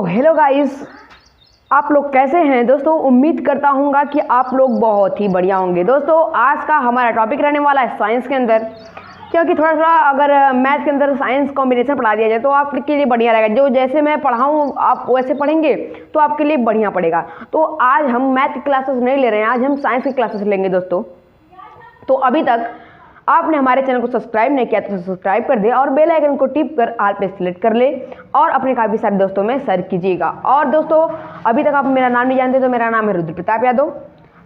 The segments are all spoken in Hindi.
हेलो गाइस, आप लोग कैसे हैं दोस्तों। उम्मीद करता हूँगा कि आप लोग बहुत ही बढ़िया होंगे। दोस्तों आज का हमारा टॉपिक रहने वाला है साइंस के अंदर, क्योंकि थोड़ा थोड़ा अगर मैथ के अंदर साइंस कॉम्बिनेशन पढ़ा दिया जाए तो आपके लिए बढ़िया रहेगा। जो जैसे मैं पढ़ाऊँ आप वैसे पढ़ेंगे तो आपके लिए बढ़िया पड़ेगा। तो आज हम मैथ की क्लासेस नहीं ले रहे हैं, आज हम साइंस की क्लासेस लेंगे दोस्तों। तो अभी तक आपने हमारे चैनल को सब्सक्राइब नहीं किया तो सब्सक्राइब कर दे और बेल आइकन को टिप कर ऑल पे सेलेक्ट कर ले और अपने काफ़ी सारे दोस्तों में शेयर कीजिएगा। और दोस्तों अभी तक आप मेरा नाम नहीं जानते तो मेरा नाम है रुद्र प्रताप यादव।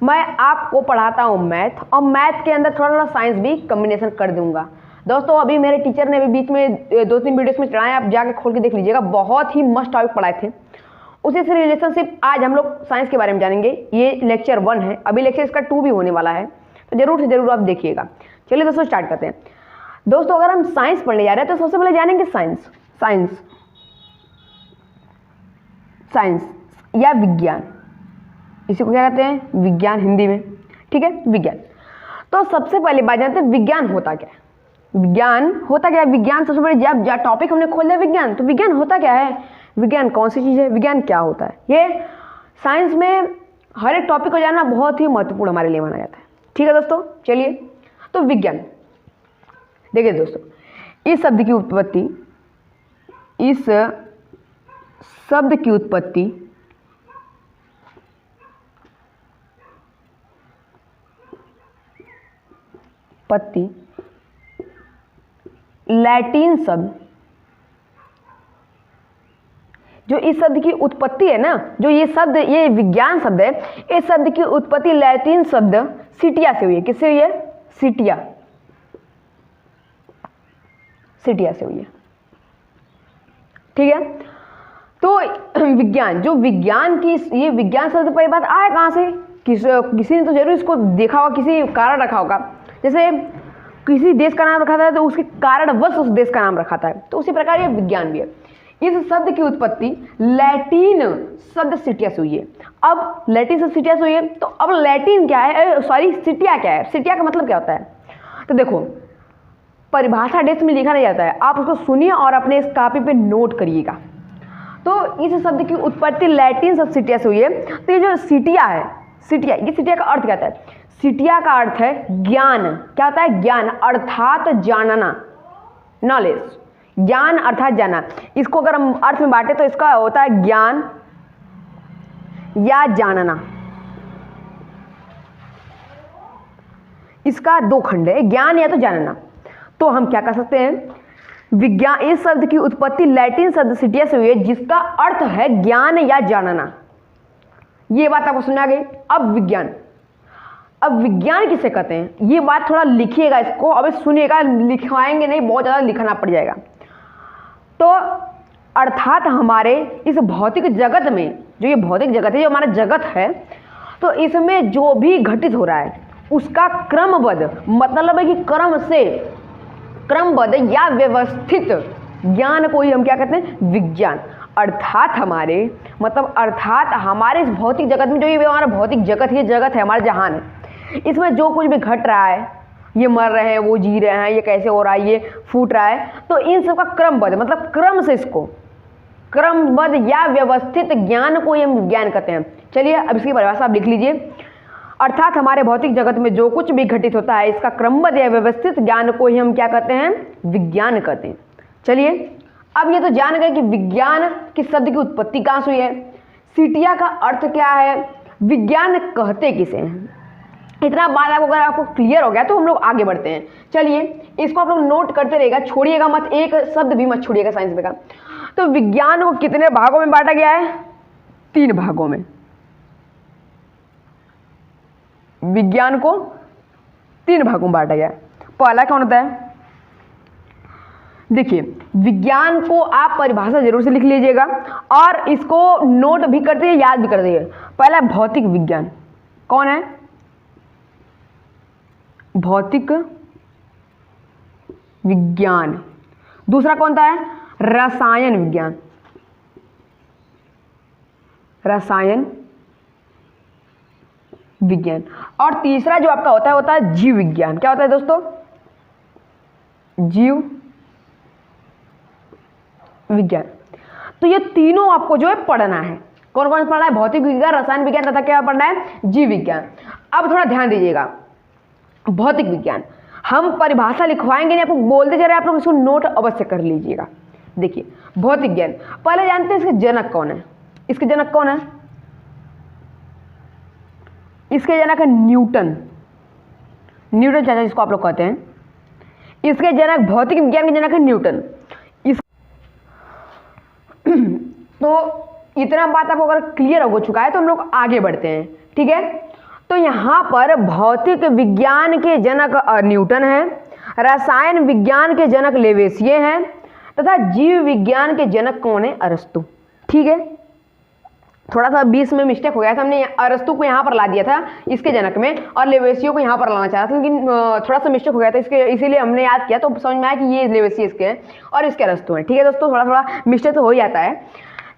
मैं आपको पढ़ाता हूँ मैथ, और मैथ के अंदर थोड़ा थोड़ा साइंस भी कम्बिनेशन कर दूंगा। दोस्तों अभी मेरे टीचर ने भी बीच में 2-3 वीडियोस में चढ़ाए, आप जाके खोल के देख लीजिएगा। बहुत ही मस्त टॉपिक पढ़ाए थे। उसी से रिलेशनशिप आज हम लोग साइंस के बारे में जानेंगे। ये लेक्चर 1 है, अभी लेक्चर इसका 2 भी होने वाला है, तो जरूर से जरूर आप देखिएगा। चलिए दोस्तों स्टार्ट करते हैं। दोस्तों अगर हम साइंस पढ़ने जा रहे हैं तो सबसे पहले जानेंगे साइंस या विज्ञान। इसी को क्या कहते हैं? विज्ञान हिंदी में, ठीक है, विज्ञान। तो सबसे पहले बात जानते हैं विज्ञान होता क्या है। विज्ञान होता क्या है? विज्ञान सबसे बड़ी जब टॉपिक हमने खोल दिया विज्ञान, तो विज्ञान होता क्या है, विज्ञान कौन सी चीज़ है, विज्ञान क्या होता है। ये साइंस में हर एक टॉपिक को जानना बहुत ही महत्वपूर्ण हमारे लिए माना जाता है। ठीक है दोस्तों, चलिए तो विज्ञान देखिए दोस्तों, इस शब्द की उत्पत्ति लैटिन शब्द, जो इस शब्द की उत्पत्ति है ना, जो ये विज्ञान शब्द है, इस शब्द की उत्पत्ति लैटिन शब्द सिटिया से हुई है। किससे हुई है? सिटिया से हुई है। ठीक है, तो विज्ञान, जो विज्ञान की ये विज्ञान शब्द पर बात आया कहाँ से? किसी ने तो जरूर इसको देखा होगा, किसी कारण रखा होगा। जैसे किसी देश का नाम रखा था तो उसके कारणवश उस देश का नाम रखा था, तो उसी प्रकार ये विज्ञान भी है। इस शब्द की उत्पत्ति लैटिन शब्द सिटिया से हुई है। अब लैटिन शब्द सिटिया से हुई है, तो अब लैटिन क्या है, सिटिया क्या है, सिटिया का मतलब क्या होता है? तो देखो परिभाषा डेस्क में लिखा नहीं जाता है, आप उसको सुनिए और अपने इस कॉपी पे नोट करिएगा। तो इस शब्द की उत्पत्ति लैटिन शब्द सिटिया से हुई है। तो ये जो सिटिया है, सिटिया का अर्थ क्या होता है? सिटिया का अर्थ है ज्ञान। क्या होता है? ज्ञान अर्थात जानना, नॉलेज। ज्ञान अर्थात जानना। इसको अगर हम अर्थ में बांटे तो इसका होता है ज्ञान या जानना। इसका 2 खंड है, ज्ञान या तो जानना। तो हम क्या कर सकते हैं? विज्ञान, इस शब्द की उत्पत्ति लैटिन शब्द सिटिया से हुई है, जिसका अर्थ है ज्ञान या जानना। ये बात आपको सुना गई। अब विज्ञान किसे कहते हैं, ये बात थोड़ा लिखिएगा इसको। अब सुनिएगा, लिखवाएंगे नहीं, बहुत ज़्यादा लिखना पड़ जाएगा। तो अर्थात हमारे इस भौतिक जगत में, जो ये भौतिक जगत है, जो हमारा जगत है, तो इसमें जो भी घटित हो रहा है उसका क्रमबद्ध, मतलब है कि क्रमबद्ध या व्यवस्थित ज्ञान को ही हम क्या कहते हैं? विज्ञान। अर्थात हमारे इस भौतिक जगत में, जो ये हमारा भौतिक जगत, ये जगत है, हमारा जहान है, इसमें जो कुछ भी घट रहा है, ये मर रहे हैं, वो जी रहे हैं, ये कैसे हो रहा है, ये फूट रहा है, तो इन सब का क्रमबद्ध, मतलब क्रम से, इसको क्रमबद्ध या व्यवस्थित ज्ञान को हम विज्ञान कहते हैं। चलिए अब इसकी परिभाषा आप लिख लीजिए। अर्थात हमारे भौतिक जगत में जो कुछ भी घटित होता है, इसका क्रमबद्ध या व्यवस्थित ज्ञान को ही हम क्या कहते हैं? विज्ञान कहते हैं। चलिए अब ये तो जान गए कि विज्ञान किस शब्द की उत्पत्ति कहाँ से हुई है, सिटिया का अर्थ क्या है, विज्ञान कहते किसे हैं। इतना बात अगर आपको क्लियर हो गया तो हम लोग आगे बढ़ते हैं। चलिए इसको आप लोग नोट करते रहेगा, छोड़िएगा मत, एक शब्द भी मत छोड़िएगा साइंस में का। तो विज्ञान को कितने भागों में बांटा गया है? 3 भागों में। विज्ञान को 3 भागों में बांटा गया है। पहला कौन होता है? देखिए विज्ञान को आप परिभाषा जरूर से लिख लीजिएगा और इसको नोट भी करते हैं, याद भी कर दीजिए। पहला भौतिक विज्ञान। कौन है? भौतिक विज्ञान। दूसरा कौन सा है? रसायन विज्ञान। और तीसरा जो आपका होता है जीव विज्ञान। क्या होता है दोस्तों? जीव विज्ञान। तो ये तीनों आपको जो है पढ़ना है। कौन कौन पढ़ना है? भौतिक विज्ञान, रसायन विज्ञान तथा क्या पढ़ना है? जीव विज्ञान। अब थोड़ा ध्यान दीजिएगा, भौतिक विज्ञान हम परिभाषा लिखवाएंगे नहीं, आपको बोलते जा रहे हैं, आप लोग इसको नोट अवश्य कर लीजिएगा। देखिए भौतिक ज्ञान, पहले जानते हैं इसके जनक कौन है। इसके जनक कौन है? इसके जनक है न्यूटन। न्यूटन चाचा जिसको आप लोग कहते हैं, इसके जनक, भौतिक विज्ञान के जनक है न्यूटन। इस तो इतना बात आपको अगर क्लियर हो चुका है तो हम लोग आगे बढ़ते हैं, ठीक है। तो यहाँ पर भौतिक विज्ञान के जनक न्यूटन है, रसायन विज्ञान के जनक लेवेसिये हैं तथा जीव विज्ञान के जनक कौन है? अरस्तु। ठीक है, थोड़ा सा बीच में मिस्टेक हो गया था, हमने अरस्तु को यहाँ पर ला दिया था इसके जनक में और लेवेसियो को यहाँ पर लाना चाहा था, लेकिन थोड़ा सा मिस्टेक हो गया था इसके, इसीलिए हमने याद किया, तो समझ में आया कि ये लेवेसियो इसके हैं और इसके अरस्तु हैं। ठीक है दोस्तों, थोड़ा थोड़ा मिस्टेक तो हो ही जाता है।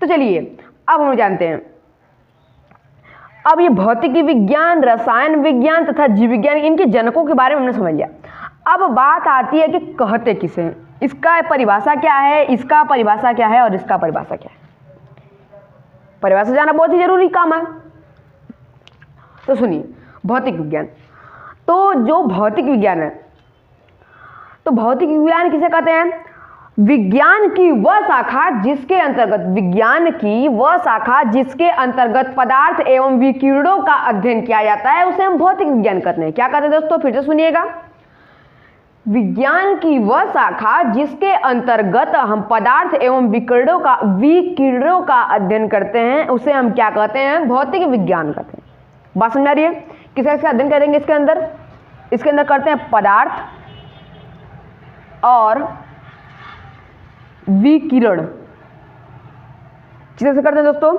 तो चलिए अब हम जानते हैं, अब ये भौतिक विज्ञान, रसायन विज्ञान तथा जीव विज्ञान, इनके जनकों के बारे में हमने समझ लिया। अब बात आती है कि कहते किसे हैं, इसका परिभाषा क्या है, इसका परिभाषा क्या है और इसका परिभाषा क्या है। परिभाषा जाना बहुत ही जरूरी काम है। तो सुनिए, भौतिक विज्ञान, तो जो भौतिक विज्ञान है, तो भौतिक विज्ञान किसे कहते हैं? विज्ञान की वह शाखा जिसके अंतर्गत, विज्ञान की वह शाखा जिसके अंतर्गत पदार्थ एवं विकिरणों का अध्ययन किया जाता है, उसे हम भौतिक विज्ञान कहते हैं। क्या कहते हैं दोस्तों? फिर से सुनिएगा, विज्ञान की वह शाखा जिसके अंतर्गत हम पदार्थ एवं विकिरणों का अध्ययन करते हैं, उसे हम क्या कहते हैं? भौतिक विज्ञान कहते हैं। बात समझ आ रही है? किसका अध्ययन करेंगे इसके अंदर? इसके अंदर करते हैं पदार्थ और विकिरण। किसे करते हैं दोस्तों?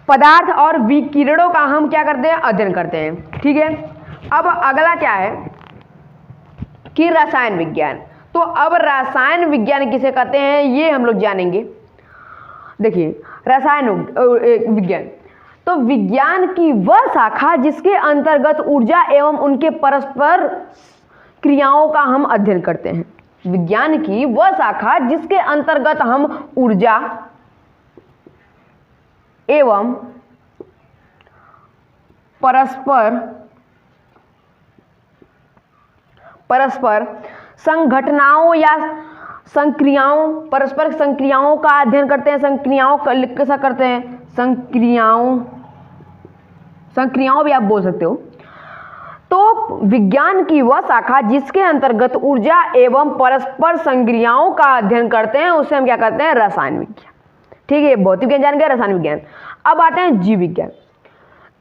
पदार्थ और विकिरणों का हम क्या करते हैं? अध्ययन करते हैं। ठीक है, अब अगला क्या है कि रसायन विज्ञान। तो अब रसायन विज्ञान किसे कहते हैं ये हम लोग जानेंगे। देखिए रसायन विज्ञान, तो विज्ञान की वह शाखा जिसके अंतर्गत ऊर्जा एवं उनके परस्पर क्रियाओं का हम अध्ययन करते हैं। विज्ञान की वह शाखा जिसके अंतर्गत हम ऊर्जा एवं परस्पर संघटनाओं या संक्रियाओं, परस्पर संक्रियाओं का अध्ययन करते हैं। संक्रियाओं कैसा करते हैं? संक्रियाओं भी आप बोल सकते हो। तो विज्ञान की वह शाखा जिसके अंतर्गत ऊर्जा एवं परस्पर संक्रियाओं का अध्ययन करते हैं, उसे हम क्या कहते हैं? रसायन विज्ञान। ठीक है, भौतिक विज्ञान जान गया, रसायन विज्ञान। अब आते हैं जीव विज्ञान।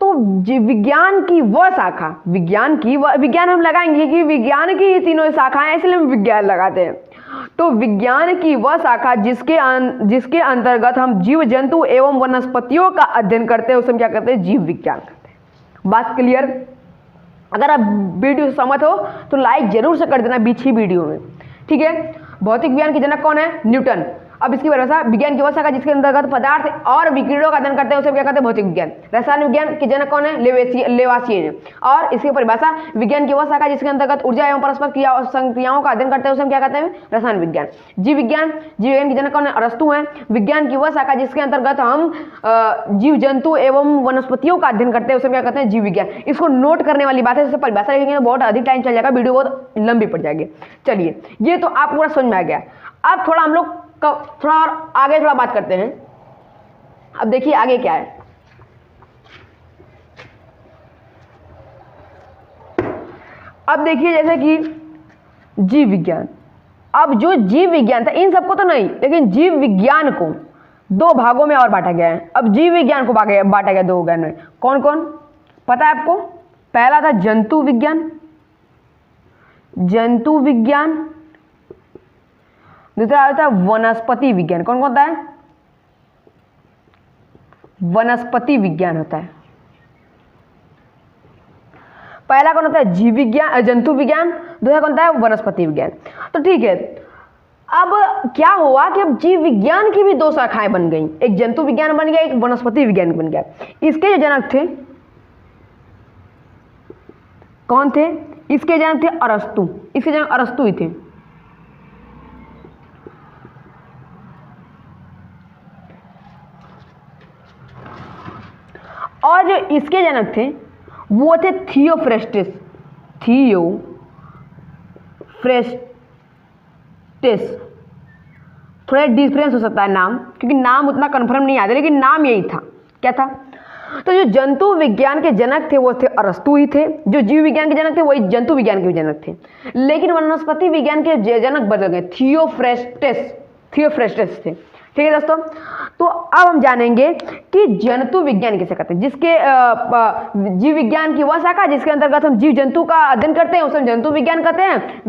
तो विज्ञान की वह शाखा, विज्ञान हम लगाएंगे कि विज्ञान की ही तीनों शाखाएं, इसलिए हम विज्ञान लगाते हैं। तो विज्ञान की वह शाखा जिसके अंतर्गत हम जीव जंतु एवं वनस्पतियों का अध्ययन करते हैं, उसे हम क्या कहते हैं? जीव विज्ञान करते हैं। बात क्लियर? अगर आप वीडियो से सहमत हो तो लाइक जरूर से कर देना बीच ही वीडियो में। ठीक है, भौतिक विज्ञान के जनक कौन है? न्यूटन। अब इसकी परिभाषा, विज्ञान की वह शाखा जिसके अंतर्गत पदार्थ और विकिरणों का अध्ययन करते हैं, उसे क्या कहते हैं? भौतिक विज्ञान। रसायन विज्ञान के जनक कौन है? लेवासिये। और इसकी परिभाषा, विज्ञान की वह शाखा जिसके अंतर्गत ऊर्जा एवं परस्पर संक्रियाओं का अध्ययन करते हैं, उसे हम क्या कहते हैं? रसायन विज्ञान। जीव विज्ञान के जनक कौन है? अरस्तु हैं। विज्ञान की वह शाखा जिसके अंतर्गत हम जीव जंतु एवं वनस्पतियों का अध्ययन करते हैं, उसे क्या कहते हैं? जीव विज्ञान। इसको नोट करने वाली बात है, जैसे परिभाषा लिखेंगे तो बहुत अधिक टाइम चल जाएगा, वीडियो बहुत लंबी पड़ जाएगी। चलिए, ये तो आप पूरा समझ में आ गया। अब थोड़ा हम लोग थोड़ा और आगे थोड़ा बात करते हैं। अब देखिए आगे क्या है। अब देखिए जैसे कि जीव विज्ञान। अब जो जीव विज्ञान था, इन सबको तो नहीं, लेकिन जीव विज्ञान को दो भागों में और बांटा गया है। अब जीव विज्ञान को बांटा गया दो भागों में। कौन कौन पता है आपको? पहला था जंतु विज्ञान, दूसरा होता है वनस्पति विज्ञान। कौन कौन होता है? वनस्पति विज्ञान होता है। पहला कौन होता है? जीव विज्ञान, जंतु विज्ञान। दूसरा कौन होता है? वनस्पति विज्ञान। तो ठीक है, अब क्या हुआ कि अब जीव विज्ञान की भी दो शाखाएं बन गई, एक जंतु विज्ञान बन गया, एक वनस्पति विज्ञान बन गया। इसके जो जनक थे कौन थे? इसके जनक थे अरस्तु। इसके जनक अरस्तु ही थे। और जो इसके जनक थे वो थे थियोफ्रेस्टिस। थोड़ा डिफरेंस हो सकता है नाम, क्योंकि नाम उतना कंफर्म नहीं आता, लेकिन नाम यही था। क्या था? तो जो जंतु विज्ञान के जनक थे वो थे अरस्तु ही थे। जो जीव विज्ञान के जनक थे वही जंतु विज्ञान के भी जनक थे, लेकिन वनस्पति विज्ञान के जनक बदल गए, थियोफ्रेस्टिस थे। ठीक है दोस्तों, तो अब हम जानेंगे कि जंतु विज्ञान किसे कहते हैं। जिसके जीव विज्ञान की वह शाखा जिसके अंतर्गत हम जीव जंतु का अध्ययन करते हैं उसे हम जंतु विज्ञान कहते हैं।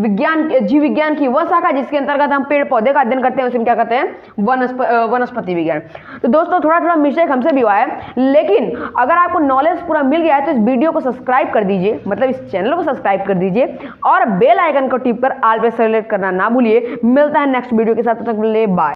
जीव विज्ञान की वह शाखा जिसके अंतर्गत हम पेड़ पौधे का अध्ययन करते हैं उसे हम क्या कहते हैं? वनस्पति विज्ञान। तो दोस्तों थोड़ा थोड़ा मिस्टेक हमसे भी हुआ है, लेकिन अगर आपको नॉलेज पूरा मिल गया है तो इस वीडियो को सब्सक्राइब कर दीजिए, मतलब इस चैनल को सब्सक्राइब कर दीजिए और बेल आइकन को टिप कर ऑल पे सेलेक्ट करना ना भूलिए। मिलता है नेक्स्ट वीडियो के साथ, तब तक के लिए बाय।